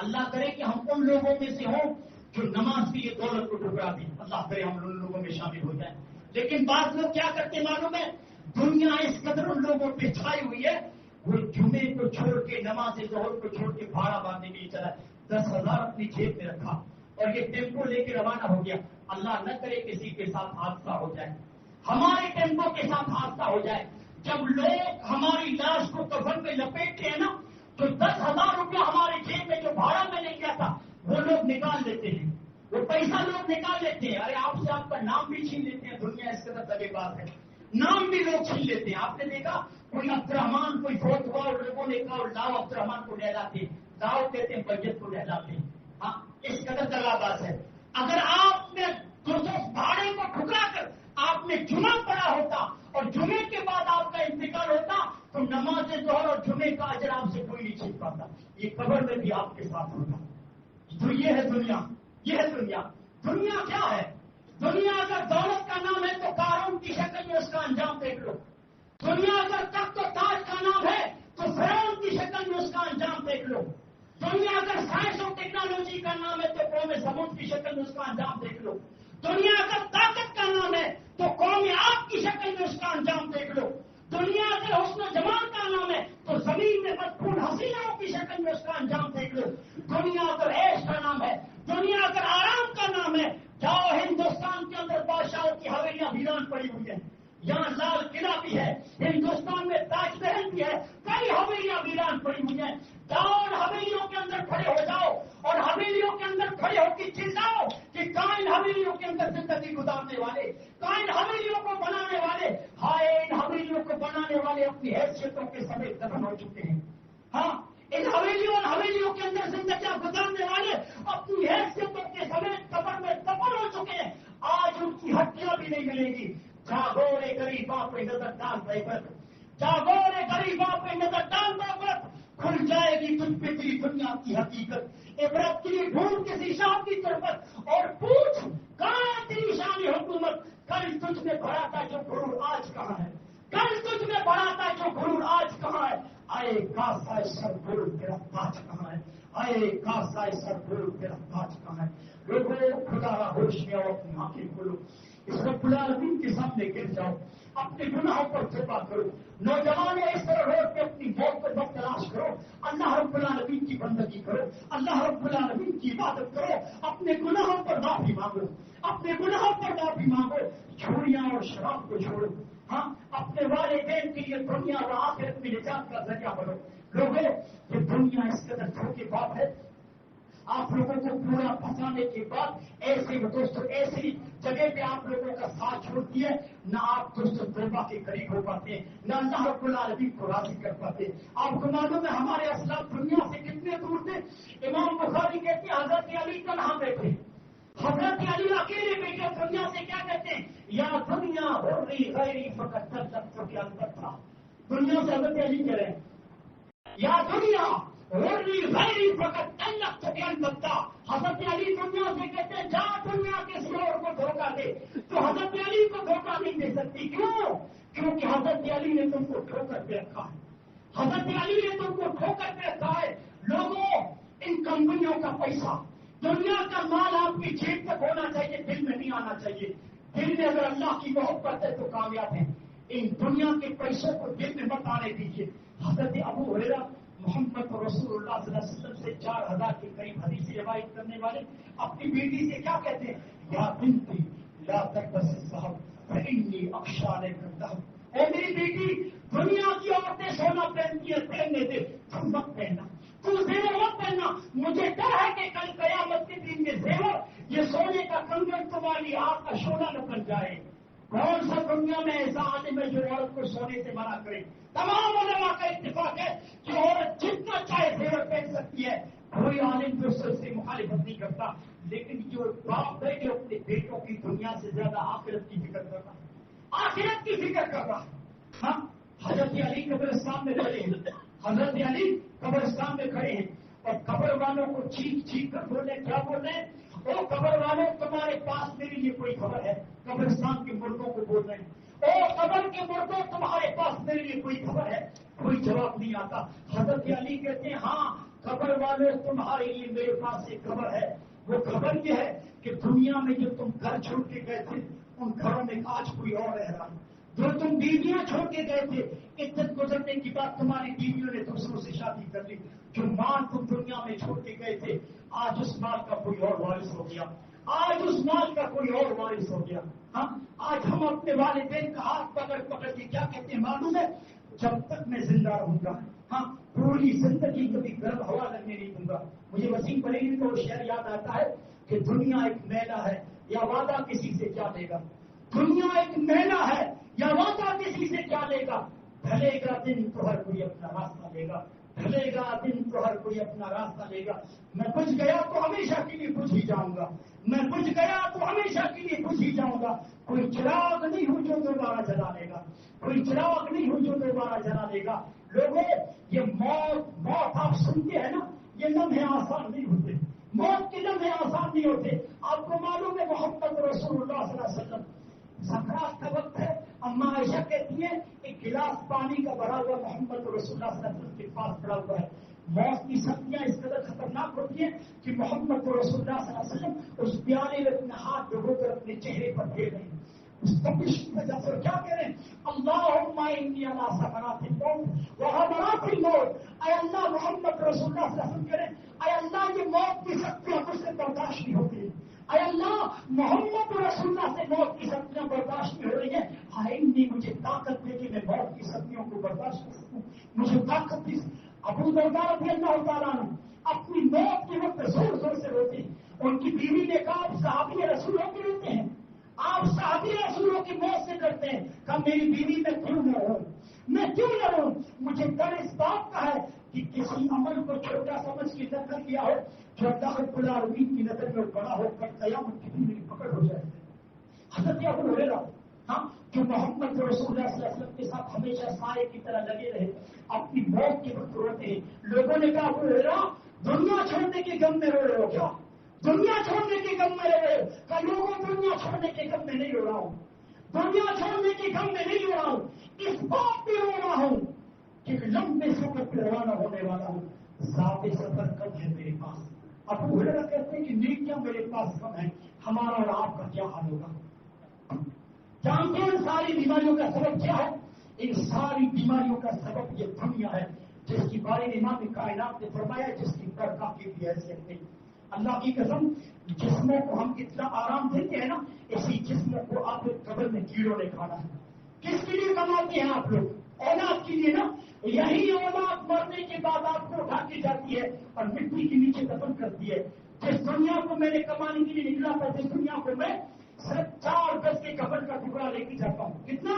اللہ کرے کہ ہم ان لوگوں میں سے ہوں جو نماز کی یہ دولت کو ٹھکرا دیں. اللہ کرے ہم ان لوگوں میں شامل ہو جائیں. لیکن بعض لوگ کیا کرتے معلوم ہے، دنیا اس قدر ان لوگوں پہ چھائی ہوئی ہے، وہ جمعے کو چھوڑ کے نماز ظہر کو چھوڑ کے بھاڑا باندھنے کے لیے چلا، 10,000 اپنی جیب میں رکھا اور یہ ٹیمپو لے کے روانہ ہو گیا. اللہ نہ کرے کسی کے ساتھ حادثہ ہو جائے، ہمارے ٹیمپو کے ساتھ حادثہ ہو جائے. جب لوگ ہماری لاش کو کفن میں لپیٹتے ہیں نا تو 10,000 روپیہ ہمارے جیب میں جو بھاڑا میں لے گیا تھا لوگ نکال لیتے ہیں، وہ پیسہ لوگ نکال لیتے ہیں، ارے آپ سے آپ کا نام بھی چھین لیتے ہیں، دنیا اس کے طرح دگے بات ہے، نام بھی لوگ چھین لیتے ہیں۔ آپ نے دیکھا کوئی عبد الرحمان کوئی فوت ہوا اور لوگوں نے کہا لاؤ عبد الرحمان کو نہلاتے ہیں، لاؤ کہتے ہیں بیت کو نہلاتے ہیں۔ ہاں اس قدر دگا باز ہے۔ اگر آپ نے بھاڑے کو ٹھکرا کر آپ نے جمعہ پڑھا ہوتا اور جمعے کے بعد آپ کا انتقال ہوتا تو نماز ظہر اور جمعے کا اجر آپ سے کوئی نہیں چھین پاتا، یہ قبر میں بھی آپ کے ساتھ ہوتا۔ تو یہ ہے دنیا، یہ ہے دنیا۔ دنیا کیا ہے؟ دنیا اگر دولت کا نام ہے تو قارون کی شکل میں اس کا انجام دیکھ لو۔ دنیا اگر تخت و تاج کا نام ہے تو فرعون کی شکل میں اس کا انجام دیکھ لو۔ دنیا اگر سائنس اور ٹیکنالوجی کا نام ہے تو قوم سمود کی شکل میں اس کا انجام دیکھ لو۔ دنیا اگر طاقت کا نام ہے تو قوم آپ کی شکل میں اس کا انجام دیکھ لو۔ دنیا اگر حسن و جمال کا نام ہے تو زمین میں مدفون حسینوں کی شکل میں اس کا انجام دیکھ لو۔ دنیا اگر عیش کا نام ہے، دنیا اگر آرام کا نام ہے، جاؤ ہندوستان کے اندر بادشاہوں کی حویلیاں ویران پڑی ہوئی ہیں، یہاں لال قلعہ بھی ہے، ہندوستان میں تاج محل بھی ہے، کئی حویلیاں ویران پڑی ہوئی ہیں۔ جاؤ اور حویلیوں کے اندر کھڑے ہو جاؤ اور حویلیوں کے اندر کھڑے ہو کے چلاؤ کہ کائن حویلیوں کے اندر زندگی گزارنے والے، کائن حویلیوں کو بنانے والے، ہائے ان حویلیوں کو بنانے والے اپنی حیثیتوں کے سمیت دفن ہو چکے ہیں۔ ہاں ان حویلیوں کے اندر زندگیاں گزارنے والے اپنی حیثیتوں کے سمیت قبر میں دفن ہو چکے ہیں، آج ان کی ہڈیاں بھی نہیں ملے گی۔ جاگو رے غریباں پہ نظر ڈال عبرت، جاگو رے غریباں پہ نظر ڈال عبرت، کھل جائے گی تجھ پہ تیری دنیا کی حقیقت، عبرت کی ڈھونڈ کسی شام کی طرف اور پوچھ کہاں ہے تیری شانی حکومت، کل تجھ میں بڑا تھا جو غرور آج کہاں ہے، کل تجھ میں بڑا تھا جو غرور آج کہاں ہے، آئے کاسائے سر غرور تیرا تاج کہاں ہے، آئے کاسائے سر غرور تیرا تاج کہاں ہے۔ لوگوں کھلا ہوش میں آؤ، اپنی آنکھیں کھولو، اس رب العالمین کے سامنے گر جاؤ، اپنے گناہوں پر توبہ کرو۔ نوجوانوں اس طرح روڈ پہ اپنی موت پر وقت تلاش کرو، اللہ رب العالمین کی بندگی کرو، اللہ رب العالمین کی عبادت کرو، اپنے گناہوں پر معافی مانگو، اپنے گناہوں پر معافی مانگو، چوریاں اور شراب کو چھوڑو، ہاں اپنے والدین کے لیے دنیا اور آخرت میں نجات کا ذریعہ بنو۔ لوگوں یہ دنیا اس قدر دھوکے باز ہے، آپ لوگوں کو پورا پھنسانے کے بعد ایسے دوستوں ایسی جگہ پہ آپ لوگوں کا ساتھ چھوڑتی ہے، نہ آپ دوستوں توبہ کے قریب ہو پاتے ہیں، نہ اللہ رب العالمین کو راضی کر پاتے۔ آپ کو معلوم ہے ہمارے اسلاف دنیا سے کتنے دور تھے؟ امام بخاری کہتے ہیں حضرت علی تنہا بیٹھے، حضرت علی اکیلے بیٹھے، دنیا سے کیا کہتے ہیں؟ یا دنیا ہوری غیری فقط تک کے اندر تھا، دنیا سے حضرت علی کہہ رہے ہیں یا دنیا ہوری غیری فقط تک کے اندر تھا۔ حضرت علی دنیا سے کہتے ہیں جا دنیا کے سور کو دھوکہ دے، تو حضرت علی کو دھوکہ نہیں دے سکتی، کیوں؟ کیونکہ حضرت علی نے تم کو ٹھوکر پہ رکھا ہے، حضرت علی نے تم کو ٹھوکر پہ رکھا ہے۔ لوگوں ان کمپنیوں کا پیسہ، دنیا کا مال آپ کی جیب تک ہونا چاہیے، دل میں نہیں آنا چاہیے۔ دل میں اگر اللہ کی محبت ہے تو کامیاب ہے، ان دنیا کے پیسوں کو دل میں مت آنے دیجیے۔ حضرت ابو ہریرہ محمد رسول اللہ صلی اللہ علیہ وسلم سے 4000 کے قریب حدیث روایت کرنے والے اپنی بیٹی سے کیا کہتے ہیں؟ یا بنتی لا تلبس الذهب فإني أخشى عليك الذهب، اے میری بیٹی دنیا کی عورتیں سونا پہنتی ہیں، پہننے دے، تم مت پہننا، تم زیور مت پہننا، مجھے ڈر ہے کہ کل قیامت کے دن یہ زیور، یہ سونے کا کنگن تمہاری آنکھ کا شعلہ نہ بن جائے۔ کون سا دنیا میں ایسا عالم ہے جو عورت کو سونے سے منع کرے؟ تمام علماء کا اتفاق ہے کہ عورت جتنا چاہے زیور پہن سکتی ہے، کوئی عالم دوسرے سے مخالفت نہیں کرتا، لیکن جو باپ ہے جو اپنے بیٹوں کی دنیا سے زیادہ آخرت کی فکر کر رہا ہے، آخرت کی فکر کر رہا ہے۔ ہاں حضرت علی قبرستان میں کھڑے ہیں، حضرت علی قبرستان میں کھڑے ہیں اور قبر والوں کو چیخ چیخ کر بولے، کیا بول رہے ہیں؟ او قبر والوں تمہارے پاس میرے لیے کوئی خبر ہے؟ قبرستان کے مردوں کو بول رہے ہیں، او قبر کے مردوں تمہارے پاس میرے لیے کوئی خبر ہے؟ کوئی جواب نہیں آتا۔ حضرت علی کہتے ہیں ہاں قبر والوں تمہارے لیے میرے پاس ایک خبر ہے، وہ خبر یہ ہے کہ دنیا میں جو تم گھر چھوڑ کے گئے تھے ان گھروں میں آج کوئی اور رہ رہا ہے، جو تم بیویاں چھوڑ کے گئے تھے عزت گزرنے کی بات تمہاری بیویوں نے دوسروں سے شادی کر لی، جو مال تم دنیا میں چھوڑ کے گئے تھے آج اس مال کا کوئی اور وارث ہو گیا، آج اس مال کا کوئی اور وارث ہو گیا۔ ہاں آج ہم اپنے والدین کا ہاتھ پکڑ پکڑ کے کیا کہتے ہیں معلوم ہے؟ جب تک میں زندہ رہوں گا، ہاں پوری زندگی کبھی گرم ہوا لگنے نہیں دوں گا۔ مجھے وسیم پریری کو شعر یاد آتا ہے کہ دنیا ایک میلہ ہے یا وعدہ کسی سے کیا لے گا، دنیا ایک میلہ ہے یا وعدہ کسی سے کیا لے گا، ڈھلے گا دن تو ہر کوئی اپنا راستہ لے گا، ڈھلے گا دن تو ہر کوئی اپنا راستہ لے گا۔ میں بجھ گیا تو ہمیشہ کے لیے بجھ ہی جاؤں گا، میں بجھ گیا تو ہمیشہ کے لیے بجھ ہی جاؤں گا۔ کوئی چراغ نہیں ہوں جو دوبارہ جلا لے گا، کوئی چراغ نہیں ہوں جو دوبارہ جلا لے گا۔ لوگوں یہ موت آپ سنتے ہیں نا، یہ لمحے آسان نہیں ہوتے، موت کے لمحے آسان نہیں ہوتے۔ آپ کو معلوم ہے محمد رسول اللہ صلی اللہ علیہ وسلم سکرات کا وقت ہے، اما عائشہ کہتی ہے ایک گلاس پانی کا بھرا ہوا محمد رسول اللہ صلی اللہ علیہ وسلم کے پاس پڑا ہوا ہے۔ موت کی سختیاں اس قدر خطرناک ہوتی ہیں کہ محمد رسول اللہ صلی اللہ علیہ وسلم اس پیالے میں اپنے ہاتھ ڈبو کر اپنے چہرے پر پھیر رہے ہیں۔ اس تپش کی وجہ سے کیا کریں؟ اللہم انی علی سکرات الموت وغمرات الموت، اے اللہ محمد رسول اللہ صلی اللہ علیہ وسلم کریں، اے اللہ یہ موت کی سختیاں مجھ سے برداشت نہیں ہوتی، اے اللہ محمد رسول اللہ سے موت کی سختیاں برداشت نہیں ہو رہی ہیں، ہائے انی مجھے طاقت دے کہ میں موت کی سختیوں کو برداشت کر سکوں، مجھے طاقت دی۔ ابو درداء رضی اللہ تعالیٰ عنہ اپنی موت کے وقت زور زور سے روتے ہیں۔ ان کی بیوی نے کہا آپ صحابی رسولوں کے روتے ہیں، آپ صحابی رسولوں کی موت سے ڈرتے ہیں، کہا میری بیوی میں کیوں نہ رہوں، میں کیوں نہ رہوں، مجھے ڈر اس بات کا ہے کہ کسی عمل کو چھوٹا سمجھ کے نہ کر دیا ہو جو اللہ رب العالمین کی نظر میں بڑا ہو کر قیامت کی دن میری پکڑ ہو جائے۔ حضرت ابو ہریرہ جو محمد رسول اللہ صلی اللہ علیہ وسلم کے ساتھ ہمیشہ سائے کی طرح لگے رہے، اپنی موت کے وقت روتے ہیں۔ لوگوں نے کہا ابو ہریرہ دنیا چھوڑنے کے غم میں رو رہے ہو کیا؟ دنیا چھوڑنے کے غم میں رو رہے ہو؟ کہ لوگوں دنیا چھوڑنے کے غم میں نہیں رو رہا ہوں، دنیا چھوڑنے کے غم میں نہیں رو رہا ہوں، اس بات پہ رو رہا ہوں کہ لمبے سفر پہ روانہ ہونے والا ہوں، ذات سفر کم ہے میرے پاس۔ ابو ہریرہ کہتے ہیں کہ نیکیاں میرے پاس کم ہیں، ہمارا اور آپ کا کیا حال ہوگا؟ جانتے ہیں ان ساری بیماریوں کا سبب کیا ہے؟ ان ساری بیماریوں کا سبب یہ دنیا ہے جس کی بارے میں امام کائنات نے فرمایا جس کی برکت کی بھی حیثیت نہیں۔ اللہ کی قسم جسموں کو ہم اتنا آرام دیتے ہیں نا، اسی جسموں کو آپ قبر میں کیڑوں نے کھانا ہے۔ کس کے لیے کماتے ہیں آپ لوگ؟ اولاد کے لیے نا۔ یہی اولاد مرنے کے بعد آپ کو اٹھا کے جاتی ہے اور مٹی کے نیچے دفن کرتی ہے۔ جس دنیا کو میں نے کمانے کے لیے نکلا تھا، جس دنیا کو میں صرف 4 گز کے کفن کا ٹکڑا لے کے جاتا ہوں، کتنا؟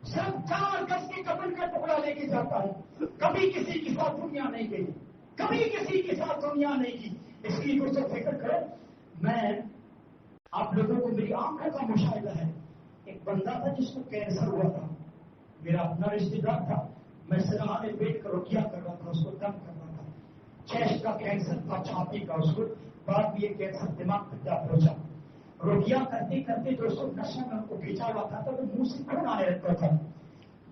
صرف 4 گز کے کفن کا ٹکڑا لے کے جاتا ہوں۔ کبھی کسی کے ساتھ دنیا نہیں گئی، کبھی کسی کے ساتھ دنیا نہیں کی۔ اس لیے کچھ فکر کرو۔ میں آپ لوگوں کو میری آنکھوں کا مشاہدہ ہے، ایک بندہ تھا جس کو کینسر ہوا تھا، میرا اپنا رشتے دار تھا، میں سراہنے بیٹھ کر رکیا کر رہا تھا، اس کو دم کر رہا تھا۔ چیسٹ کا کینسر تھا، چھاتی کا، اس کو بعد میں یہ کینسر دماغ تک جا پہنچا۔ روٹیاں کرتے کرتے دوستوں نسوں میں ان کو کھینچا ہوا تھا تو منہ سے خون آنے لگتا تھا۔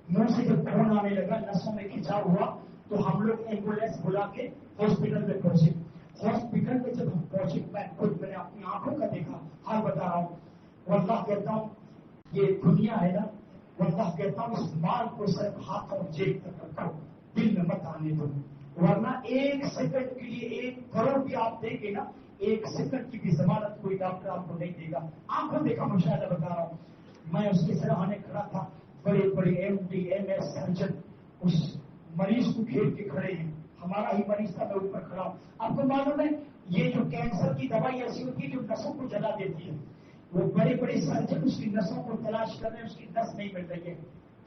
منہ سے جب خون آنے لگا، نسوں میں کھینچا ہوا، تو ہم لوگ ایمبولینس بلا کے ہاسپٹل میں پہنچے۔ ہاسپٹل میں جب ہم پہنچے میں نے اپنی آنکھوں کا دیکھا، حال بتا رہا ہوں، واللہ کہتا ہوں یہ دنیا ہے نا، واللہ کہتا ہوں اس مال کو صرف ہاتھ اور جیب تک رکھو، دل میں مت آنے دو، ورنہ 1 سیکنڈ کے لیے 1 کروڑ بھی آپ دیں گے نا، 1 سیکنڈ کی بھی ضمانت کوئی ڈاکٹر آپ کو نہیں دے گا۔ آنکھوں دیکھا مشاہدہ بتا رہا ہوں۔ میں اس کے سراہنے کھڑا تھا، بڑے بڑے MD MS سرجن اس مریض کو گھیر کے کھڑے ہیں، ہمارا ہی مریض تھا، میں اوپر کھڑا ہوں۔ آپ کو معلوم ہے یہ جو کینسر کی دوائی ایسی ہوتی ہے جو نسوں کو جلا دیتی ہے، وہ بڑے بڑے سرجن اس کی نسوں کو تلاش کر رہے ہیں، اس کی نس نہیں مل رہی ہے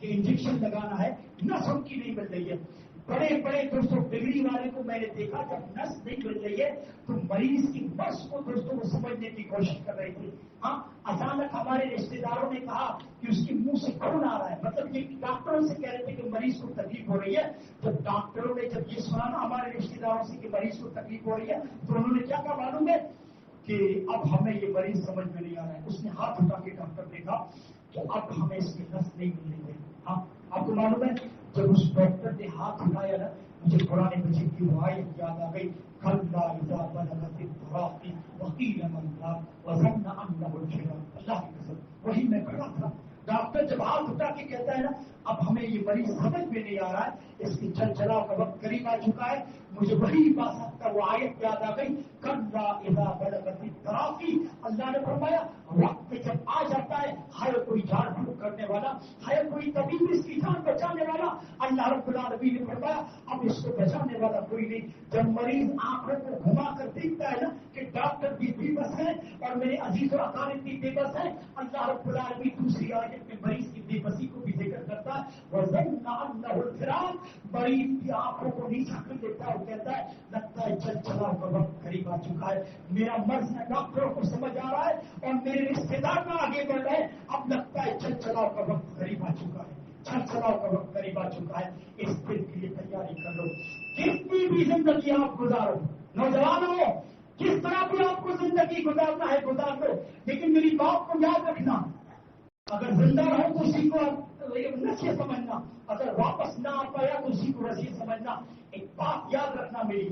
کہ انجیکشن لگانا ہے، نس ان کی نہیں مل رہی ہے۔ بڑے بڑے دوستوں ڈگری والے کو میں نے دیکھا جب نس نہیں مل رہی ہے تو مریض کی نس کو دوستوں کو سمجھنے کی کوشش کر رہی تھی۔ ہاں اچانک ہمارے رشتے داروں نے کہا کہ اس کے منہ سے خون آ رہا ہے، مطلب یہ ڈاکٹروں سے کہہ رہے تھے کہ مریض کو تکلیف ہو رہی ہے۔ جب ڈاکٹروں نے جب یہ سنا نا ہمارے رشتے داروں سے کہ مریض کو تکلیف ہو رہی ہے تو انہوں نے کیا کہا معلوم ہے کہ اب ہمیں یہ مریض سمجھ میں نہیں آ رہا ہے۔ اس نے ہاتھ اٹھا کے ڈاکٹر نے کہا کہ اب ہمیں اس کی نس نہیں مل رہی ہے۔ ہاں آپ کو معلوم ہے جب اس ڈاکٹر نے ہاتھ اٹھایا نا، مجھے قرآن مجید کی روایت یاد آ گئی، اللہ کی قسم وہی میں کھڑا تھا۔ ڈاکٹر جب ہاتھ اٹھا کے کہتا ہے نا اب ہمیں یہ مریض سمجھ میں نہیں آ رہا ہے، اس کی چل چلاؤ کا وقت قریب آ چکا ہے. مجھے وہی بات کا وہ آیت یاد آ گئی، کلا اذا بلغت التراقی. اللہ نے فرمایا وقت جب آ جاتا ہے، ہر کوئی جان بھوک کرنے والا، ہر کوئی طبیب اس کی جان بچانے والا، اللہ رب العالمین نے فرمایا اب اس کو بچانے والا کوئی نہیں. جب مریض آنکھوں کو گھما کر دیکھتا ہے نا کہ ڈاکٹر بھی بے بس ہے اور میرے عزیز و اقارب بھی بے بس ہے، اللہ رب العالمین دوسری آیت میں مریض کی بے بسی کو بھی ذکر کرتا ہے. وَظَنَّ أَنَّهُ الْفِرَاقُ. مریض کی آنکھوں کو نیچا کر دیتا ہے، کہتا ہے لگتا ہے چل چلاؤ کا وقت قریب آ چکا ہے، میرا مرض ہے ڈاکٹروں کو سمجھ آ رہا ہے اور میرے رشتے دار میں آگے بڑھ رہے ہیں، اب لگتا ہے چل چلاؤ کا وقت قریب آ چکا ہے، چل چلاؤ کا وقت قریب آ چکا ہے. اس دن کے لیے تیاری کر لو. کتنی بھی زندگی آپ گزارو، نوجوانوں کس طرح بھی آپ کو زندگی گزارنا ہے گزار لو، لیکن میری بات کو یاد رکھنا، اگر زندہ رہو تو اسی کو نشے سمجھنا، اگر واپس نہ آ پایا تو اسی کو رسی سمجھنا. ایک بات یاد رکھنا میری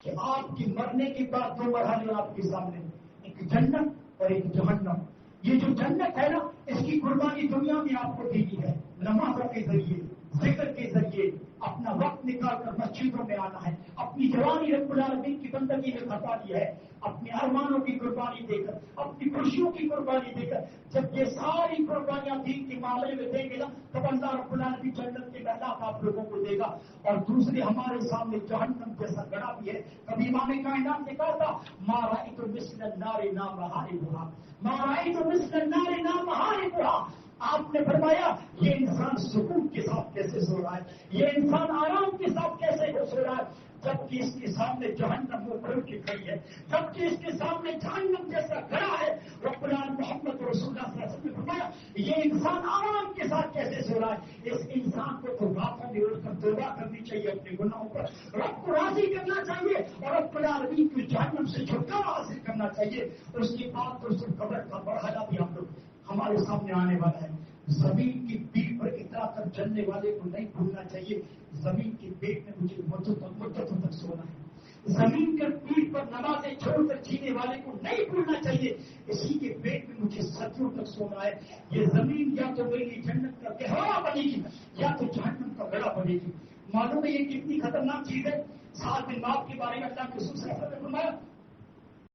کہ آپ کی مرنے کے بعد دو مرحلے آپ کے سامنے، ایک جنت اور ایک جہنم. یہ جو جنت ہے نا، اس کی قربانی دنیا میں آپ کو دی ہے، نمازوں کے ذریعے، ذکر کے ذریعے اپنا وقت نکال کر مسجدوں میں آنا ہے، اپنی جوانی رب العالمین کی بندگی میں خطا دی ہے، اپنے ارمانوں کی قربانی دے کر، اپنی خوشیوں کی قربانی دے کر. جب یہ ساری قربانیاں دین کے معاملے میں دیں گے نا، تب اللہ رب العالمین جنت کے محلات آپ لوگوں کو دے گا. اور دوسرے ہمارے سامنے جہنم جیسا گڑا بھی ہے. کبھی امام کائنات نے کہا تھا ما رأیت مثل النار نام محاربها، ما رأیت مثل النار نام محاربها. آپ نے فرمایا یہ انسان سکون کے ساتھ کیسے سو رہا ہے، یہ انسان آرام کے ساتھ کیسے سو رہا ہے، جبکہ اس کے سامنے جہنم وہ کھل کے کھڑی ہے، جبکہ اس کے سامنے جہنم جیسا کھڑا ہے. رب العالمین محمد رسول اللہ صلی اللہ علیہ وسلم نے فرمایا یہ انسان آرام کے ساتھ کیسے سو رہا ہے. اس انسان کو تو راتوں میں اٹھ کر توبہ کرنی چاہیے، اپنے گناہوں پر رب کو راضی کرنا چاہیے اور رب العالمین کی جہنم سے چھٹکارا حاصل کرنا چاہیے. اس کے بعد تو صرف قبر کا مرحلہ بھی ہم لوگ ہمارے سامنے آنے والا ہے. زمین کی پیٹ پر اترا کر چلنے والے کو نہیں بھولنا چاہیے زمین کے پیٹ میں مجھے مدتوں تک سونا ہے. زمین کے پیٹ پر نمازیں چھوڑ کر جینے والے کو نہیں بھولنا چاہیے اسی کے پیٹ میں مجھے صدیوں تک سونا ہے. یہ زمین یا تو میری جنت کا گہوارہ بنے گی یا تو جہنم کا گڑا بنے گی. معلوم ہے یہ کتنی خطرناک چیز ہے. سعد بن معاذ کے بارے میں اللہ کے رسول صلی اللہ علیہ وسلم نے فرمایا،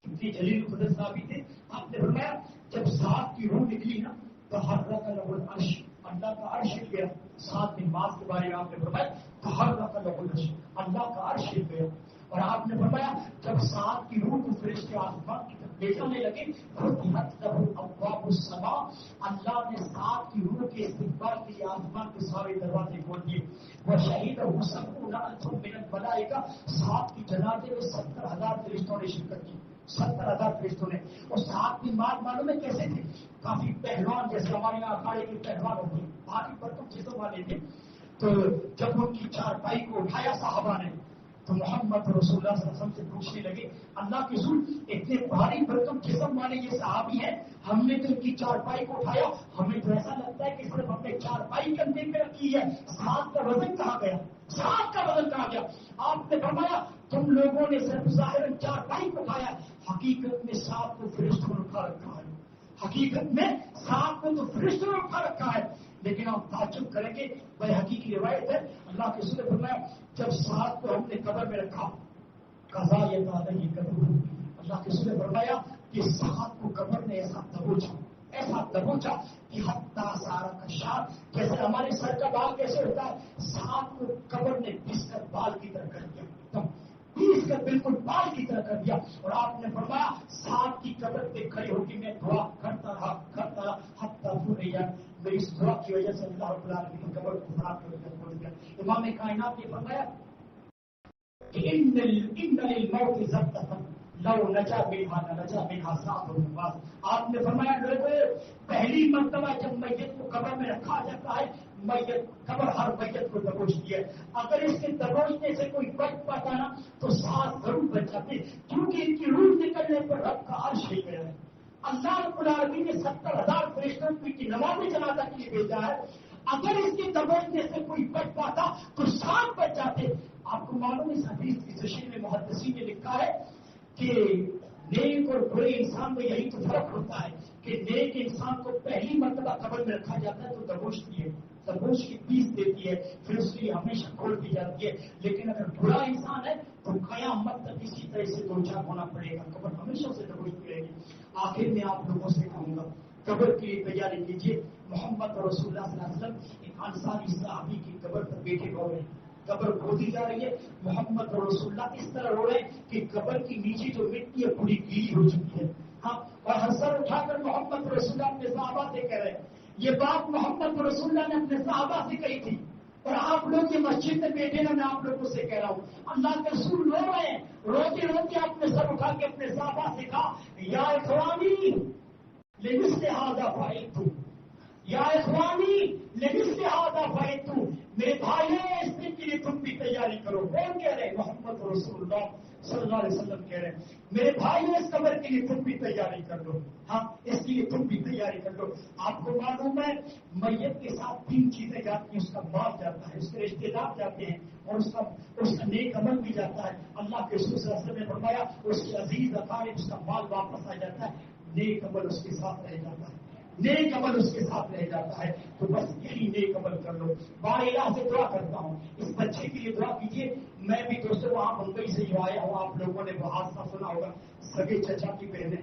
کتنی جلیل قدر صحابی تھے، آپ نے فرمایا جب سعد کی روح نکلی نا تحرک له العرش، اللہ کا عرش ہل گیا. سعد بن معاذ کے بارے میں آپ نے فرمایا تحرک له العرش، اللہ کا عرش ہل گیا. اور آپ نے فرمایا جب سعد کی روح کو فرشتے آسمان کی طرف لے جانے لگے فتحت له ابواب السماء، اللہ نے سعد کی روح کے استقبال کے لیے آسمان کے سارے دروازے کھول دیے. وشهده 70,000 من الملائکہ، سعد کی جنازے میں 70,000 فرشتوں نے شرکت کی، 70,000 فرشتوں نے. اور سعد بن معاذ معلوم ہے کیسے تھے؟ کافی پہلوان، جیسے ہمارے یہاں اکھاڑے کے پہلوان ہوتے ہیں، بھاری برتن چیزوں والے تھے. تو جب ان کی چارپائی کو اٹھایا صحابہ نے تو محمد رسول اللہ صلی اللہ علیہ وسلم سے پوچھنے لگے اللہ کے رسول اتنے بھاری برتن جسم والے یہ صحابی ہیں، ہم نے تو ان کی چارپائی کو اٹھایا، ہمیں تو ایسا لگتا ہے کہ صرف ہم نے چارپائی کندھے پہ رکھی ہے، ساتھ کا وزن کہاں گیا، ساتھ کا وزن کہاں گیا. آپ نے فرمایا تم لوگوں نے صرف ظاہراً چارپائی کو اٹھایا، حقیقت میں ساتھ کو فرشتوں نے اٹھا رکھا ہے، حقیقت میں ساتھ کو تو فرشتوں نے اٹھا رکھا ہے. لیکن آپ تعجب کریں گے، بیہقی کی روایت ہے اللہ کے رسول نے فرمایا جب ساتھ کو ہم نے قبر میں رکھا قضا یہ دادا یہ قبر، اللہ کے رسول نے فرمایا کہ ساتھ کو قبر نے ایسا دبوچا کہ حتیٰ سارا کا شاد، جیسے ہمارے سر کا بال کیسے ہوتا ہے، ساتھ کو قبر نے پس کر بال کی طرح کر دیا، پیس کر بالکل بال کی طرح کر دیا. اور آپ نے فرمایا ساتھ کی قبر پہ کھڑے ہو کے میں دعا کرتا رہا حتیٰ میری اس دعا کی وجہ سے اللہ رب العالمین کی قبر کو صاف کر کھول دیا. امام کائنات نے فرمایا کہ ان للموت زبدۃ لو نجا منها سعد بن معاذ. آپ نے فرمایا لوگوں پہلی مرتبہ جب میت کو قبر میں رکھا جاتا ہے قبر ہر میت کو دبوچتی ہے، اگر اس کے دبوچنے سے کوئی بچ پاتا نا تو ساتھ ضرور بچ جاتے، کیونکہ ان کی روح نکلنے پر رب کا عرش ہل گیا ہے. اللہ رب العالمین نے 70,000 فرشتوں کی نماز جنازہ کے لیے بھیجا ہے، اگر اس کے دبوچنے سے کوئی بچ پاتا تو ساتھ بچ جاتے. آپ کو معلوم ہے اس حدیث کی تشریح میں محدثین نے لکھا ہے کہ نیک اور برے انسان میں یہی تو فرق ہوتا ہے کہ نیک انسان کو پہلی مرتبہ قبر میں رکھا جاتا ہے تو دبوش کی پیس دیتی ہے، پھر اس کے لیے ہمیشہ کھول دی جاتی ہے. لیکن اگر برا انسان ہے تو قیامت تک اسی طرح سے دو چار ہونا پڑے گا، قبر ہمیشہ سے دبوشتی رہے گی. آخر میں آپ لوگوں سے کہوں گا قبر کی تیاری کیجیے. محمد رسول اللہ صلی اللہ علیہ وسلم ایک انصاری صحابی کی قبر پر بیٹھے ہو رہے ہیں، قبر کھودی جا رہی ہے. محمد رسول اللہ اس طرح رو رہے ہیں کہ قبر کی نیچے جو مٹی ہے پوری گیلی ہو چکی ہے. ہاں، اور ہنسر اٹھا کر محمد رسول اللہ اپنے صحابہ سے کہہ رہے ہیں. یہ بات محمد رسول اللہ نے اپنے صحابہ سے کہی تھی، اور آپ لوگ یہ مسجد میں بیٹھے نا، میں آپ لوگوں سے کہہ رہا ہوں اللہ کے رسول رو رہے ہیں. روتے روتے آپ نے سر اٹھا کے اپنے صحابہ سے کہا یا اخوانی لمثل هذا فعلت، یا اخوانی لمثل هذا فعلت. میرے بھائیوں اس دن کے لیے تم بھی تیاری کرو. کون کہہ رہے ہیں؟ محمد رسول اللہ صلی اللہ علیہ وسلم کہہ رہے ہیں میرے بھائیوں اس قبر کے لیے تم بھی تیاری کر لو. ہاں، اس کے لیے تم بھی تیاری کر لو. آپ کو معلوم ہے میت کے ساتھ 3 چیزیں جاتی ہیں، اس کا مال جاتا ہے، اس کے رشتے دار جاتے ہیں، اور اس کا نیک عمل بھی جاتا ہے. اللہ کے رسول صلی اللہ علیہ وسلم نے فرمایا اس کے عزیز اقارب اس کا مال واپس آ جاتا ہے، نیک عمل اس کے ساتھ رہ جاتا ہے، نیک عمل اس کے ساتھ رہ جاتا ہے. تو بس یہی نیک عمل کر لو. بار الہ سے دعا کرتا ہوں اس بچے کے لیے دعا کیجیے. میں بھی دوستوں وہاں ممبئی سے جو آیا ہوں، آپ لوگوں نے وہ حادثہ سنا ہوگا، سگے چچا کی بہنیں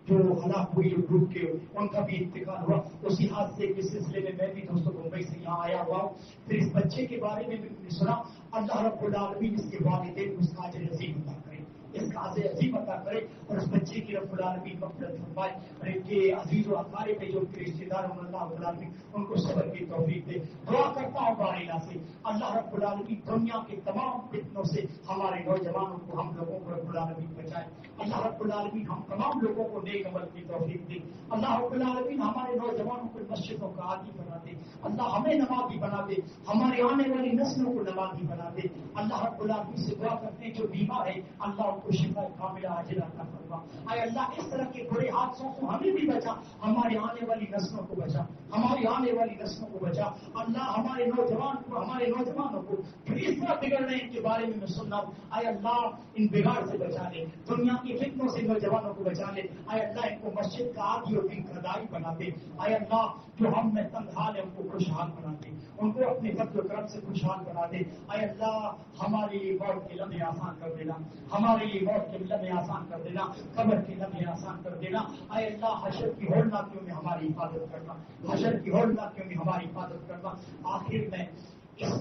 جو ہلاک ہوئی ڈوب کے ان کا بھی انتقال ہوا. اسی حادثے کے سلسلے میں بھی دوستوں ممبئی سے یہاں آیا ہوا ہوں. پھر اس بچے کے بارے میں بھی سنا. اللہ رب العالمین اس کے والدین کو اس کا اجر عظیم عطا کرے، اس کا اجر عظیم عطا کرے، اور اس بچے کی رب العالمین مغفرت فرمائے. اور ان کے عزیز و اقارب میں جو ان کے رشتے دار ہیں اللہ رب العالمین ان کو صبر کی توفیق دے. دعا کرتا ہوں بار الہ سے اللہ رب العالمین دنیا کے تمام فتنوں سے ہمارے نوجوانوں کو، ہم لوگوں کو رب العالمین بچائے. اللہ رب العالمین ہم تمام لوگوں کو نیک عمل کی توفیق دے. اللہ رب العالمین ہمارے نوجوانوں کو مسجدوں کا عادی بنا دے. اللہ ہمیں نمازی بنا دے، ہمارے آنے والی نسلوں کو نمازی بنا دے. اللہ رب العالمین سے دعا کرتے ہیں جو بیمار ہے اللہ ان کو شفا کاملہ عاجلہ عطا فرما. اے اللہ اس طرح کے بڑے حادثوں سے ہمیں بھی بچا، ہمارے آنے والی نسلوں کو بچا، ہماری آنے والی نسلوں کو بچا. اللہ ہمارے نوجوانوں کو پھر اس طرح بگڑنے کے بارے میں سننا ہوں. اے اللہ ان بگاڑ سے بچا لے، دنیا کی فتنوں سے نوجوانوں کو بچا لے. اے اللہ ان کو مسجد کا عادی اور دین کردائی بنا دے. اے اللہ جو ہم میں تنہال ہے ان کو خوشحال بنا دے، ان کو اپنے فضل و کرم سے خوشحال بنا دے. اے اللہ ہمارے لیے موت کے لمحے آسان کر دینا، ہمارے لیے موت کے لمحے آسان کر دینا، قبر کے لمحے آسان کر دینا. اے اللہ حشر کی ہولناکیوں میں ہماری حفاظت کرنا، حشر کی ہولناکیوں میں ہماری حفاظت کرنا. آخر میں اس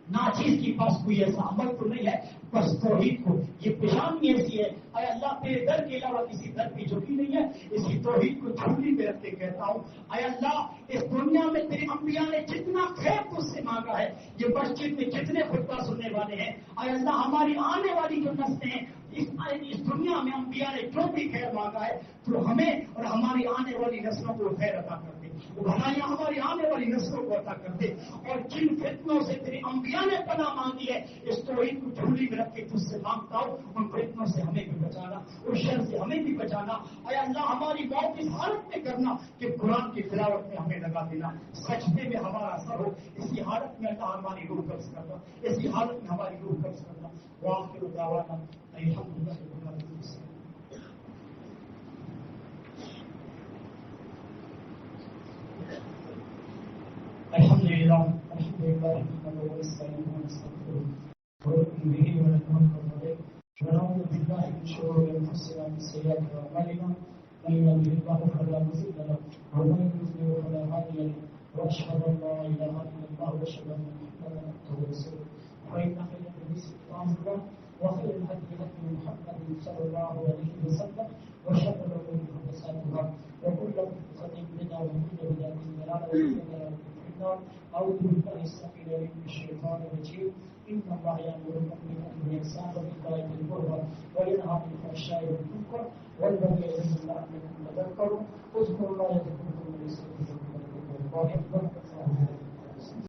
ناچیز کے پاس کوئی ایسا عمل تو نہیں ہے، بس توحید کو یہ پیشانی ایسی ہے. اے اللہ تیرے در کے علاوہ کسی در کی جھکی نہیں ہے، اسی توحید کو جھولی میں رکھ کے کہتا ہوں اے اللہ اس دنیا میں تیرے انبیاء نے جتنا خیر تجھ سے مانگا ہے، یہ مسجد میں جتنے خطبہ سننے والے ہیں، اے اللہ ہماری آنے والی جو نسلیں ہیں اس دنیا میں انبیاء نے جو بھی خیر مانگا ہے تو ہمیں اور ہماری آنے والی نسلوں کو خیر عطا کر دے، بھلائیاں ہماری آنے والی نسلوں کو عطا کر دے. اور جن فتنوں سے تیرے انبیاء نے پناہ مانگی ہے اس توحید کو جھولی میں رکھ کے تجھ سے مانگتا ہوں ان فتنوں سے ہمیں بھی بچانا، اس شر سے ہمیں بھی بچانا. اے اللہ ہماری موت اس حالت میں کرنا کہ قرآن کی تلاوت میں ہمیں لگا دینا، سجدے میں ہمارا سر ہو، اسی حالت میں اللہ ہماری روح قبض کرنا، اسی حالت میں ہماری روح قبض کرنا. وآخر دعوانا الحمدللہ رب العالمین. الحمد لله نحمده ونستعينه ونستغفره ونؤمن به ونتوكل عليه ونعوذ بالله من شرور انفسنا ومن سيئات اعمالنا من يهده الله فلا مضل له ومن يضلل فلا هادي له واشهد ان لا اله الا الله واشهد ان محمدا عبده ورسوله. فان خير الحديث كلام الله وخير الهدي هدي محمد صلى الله عليه وسلم وشر الامور محدثاتها وكل محدثه بدعه وكل بدعه ضلاله وكل ضلاله أعوذ بالله السميع العليم من الشيطان الرجيم. إن الله يأمركم بالعدل والإحسان وإيتاء ذي القربى وينهى عن الفحشاء والمنكر والبغي يعظكم لعلكم تذكرون. اذكروا الله يذكركم ويذكركم الله أكبر.